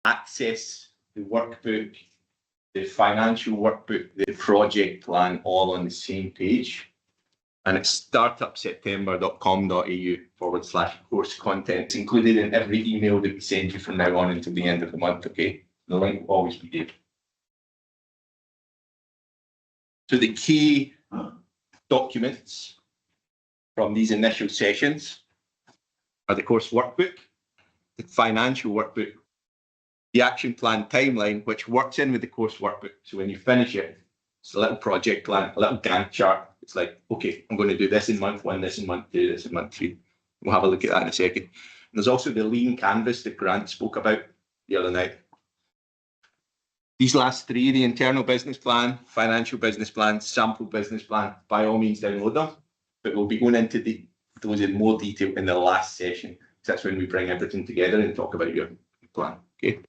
access the workbook, the financial workbook, the project plan, all on the same page. And it's startupseptember.com.au/course content. It's included in every email that we send you from now on until the end of the month, okay? The link will always be there. So the key documents from these initial sessions are the course workbook, the financial workbook, the action plan timeline, which works in with the course workbook. So when you finish it, it's a little project plan, a little Gantt chart. It's like, okay, I'm going to do this in month 1, this in month 2, this in month 3. We'll have a look at that in a second. And there's also the lean canvas that Grant spoke about the other night. These last 3, the internal business plan, financial business plan, sample business plan, by all means download them. But we'll be going into those in more detail in the last session. That's when we bring everything together and talk about your plan. Okay.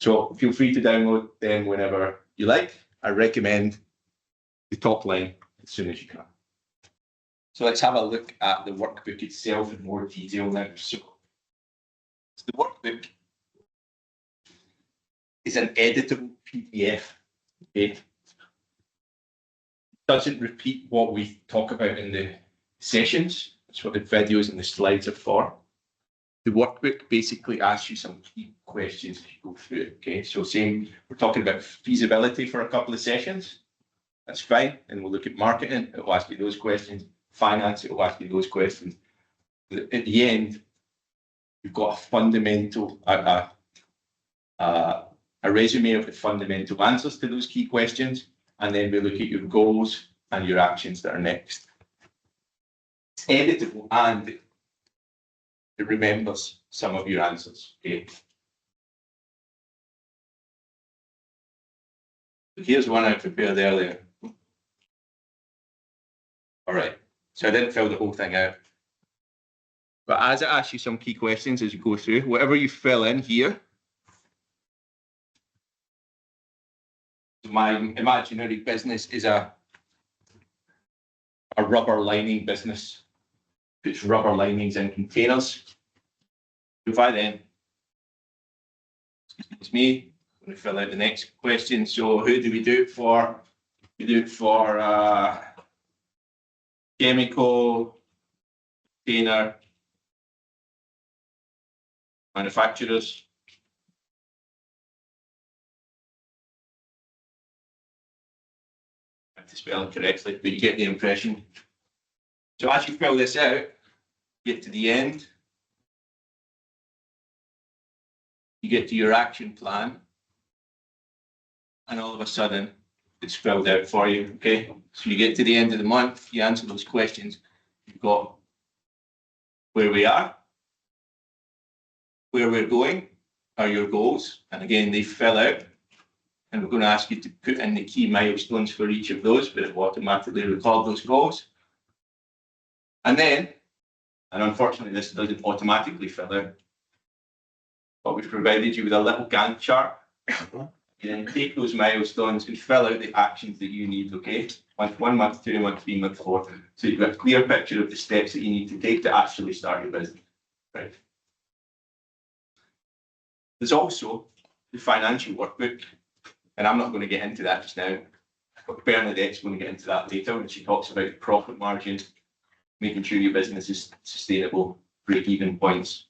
So feel free to download them whenever you like. I recommend the top line as soon as you can. So let's have a look at the workbook itself in more detail now. So the workbook is an editable PDF. Okay. It doesn't repeat what we talk about in the sessions. That's what the videos and the slides are for. The workbook basically asks you some key questions as you go through it. Okay, so same, we're talking about feasibility for a couple of sessions. That's fine. And we'll look at marketing. It will ask you those questions. Finance, it will ask you those questions. At the end, you've got a fundamental, a resume of the fundamental answers to those key questions. And then we look at your goals and your actions that are next. It's editable and it remembers some of your answers. Okay. Here's one I prepared earlier. All right, so I didn't fill the whole thing out. But as it asks you some key questions as you go through, whatever you fill in here, my imaginary business is a rubber lining business. Puts rubber linings in containers. If I then, it's me, I'm going to fill out the next question. So who do we do it for? We do it for chemical, container manufacturers. I have to spell it correctly, but you get the impression. So as you fill this out, get to the end, you get to your action plan, and all of a sudden it's filled out for you. Okay, so you get to the end of the month, you answer those questions, you've got where we are, where we're going, are your goals, and again they fill out, and we're going to ask you to put in the key milestones for each of those, but it will automatically record those goals. And then, and unfortunately this doesn't automatically fill out, but we've provided you with a little Gantt chart. You then take those milestones and fill out the actions that you need, okay? Month 1, month 2, month 3, month 4. So you've got a clear picture of the steps that you need to take to actually start your business, right? There's also the financial workbook, and I'm not going to get into that just now. But Bernadette's going to get into that later when she talks about profit margin, making sure your business is sustainable, break-even points.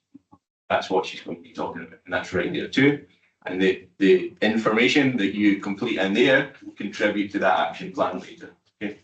That's what she's going to be talking about, and that's right there too. And the information that you complete in there will contribute to that action plan later. Okay.